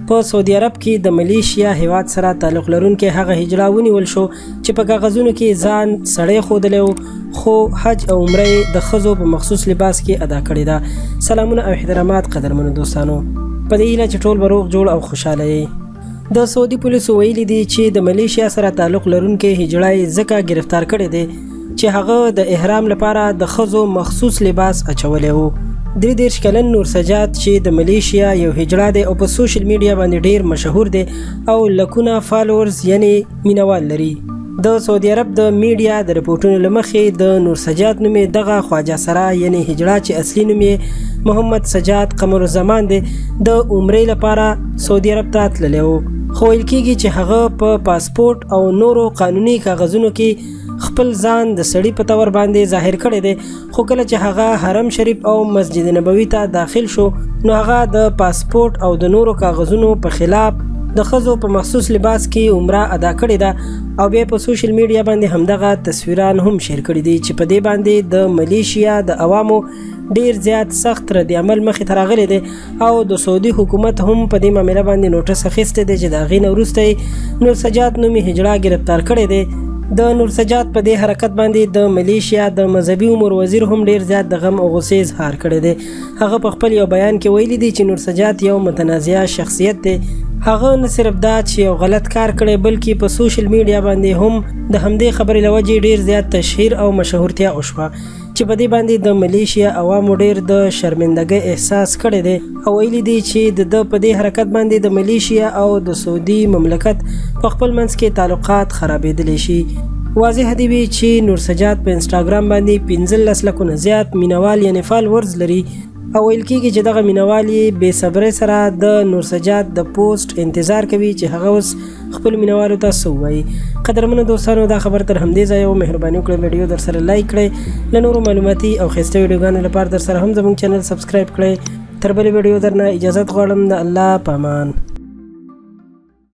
په سعودي عرب کې د ملیشیا هیواد سره تعلق لرونکي هغه هیجړا ونیول شو چې په کاغذونو کې ځان سړی ښودلی خو حج او عمره د ښځو په مخصوص لباس کې ادا کړې ده. سلامونه او احترامات قدرمنو دوستانو، په دې هیله چې ټول به روغ جوړ او خوشحاله یې. د سعودي پولیسو ویلي دي چې د ملیشیا سره تعلق لرونکي هیجړا یې ځکه گرفتار کړی دی چې هغه د احرام لپاره د ښځو مخصوص لباس اچولی و. 33 کلن نور سجاد چې د ملیشیا یو هیجړا دی او په سوشل میډیا باندې ډیر مشهور دی او لکونه فالوورز یعنی مینوال لري. د سعودي عرب د میډیا د رپورټونو له مخې د نور سجاد نوم دغه خواجه سره یعنی هیجړا چې اصلي نوم محمد سجاد قمر الزمان دی د عمرې لپاره سعودي عرب ته تللی و، خو ویل کېږي چې هغه په پاسپورت او نورو قانوني کاغذونو کې خپل ځان د سړي په تور باندې ظاهر کړی دی. خو کله چې هغه حرم شریف او مسجد نبوي ته داخل شو نو هغه د پاسپورت او د نورو کاغذونو په خلاف د ښځو په مخصوص لباس کې عمره ادا کړې ده او بیا په سوشل میډیا باندې همدغه تصویران هم شیر کړي دي چې په دې باندې د ملیشیا د عوامو ډیر زیات سخت رد عمل مخې ته راغلی دی او د سعودي حکومت هم په دې معامله باندې نوټس اخیستی دی چې د هغې نه وروسته نور سجاد نومي هیجړا گرفتار کړی دی. د نور سجاد په دې حرکت باندې د ملیشیا د مذهبي امور وزیر هم ډیر زیات د غم او غصې اظهار کړی دی. هغه په خپل یو بیان کې ویلي دی چې نور سجاد یو متنازعه شخصیت دی. هغه نه صرف دا چې یو غلط کار کړی بلکې په سوشل میډیا باندې هم د همدې خبرې له وجې ډیر زیات تشهیر او مشهورتیا وشوه چې په دې باندې د ملیشیا عوامو ډیر د شرمندګۍ احساس کړی دی او ویلي دی چې د په دې حرکت باندې د ملیشیا او د سعودي مملکت په خپل منځ کې تعلقات خرابېدلی شي. واضح دی چې نور سجاد په انسټاګرام باندې 15 لکه نه زیات مینوال یعنی فالوورز لري او ویل کېږي چې دغه مینوال یې بې صبرۍ سره د نور سجاد د پوسټ انتظار کوي چې هغه اوس خپل مینوالو ته څه ووایي. قدرمنو دوستانو، دا خبر تر همدې ځایه و. مهرباني وکړئ ویډیو در سره لایک کړئ، له نورو معلوماتي او ښایسته ویډیوګانو لپاره در سره هم زموږ چینل سبسکرایب کړئ. تر بلې ویډیو درنه اجازت غواړم. د الله په امان.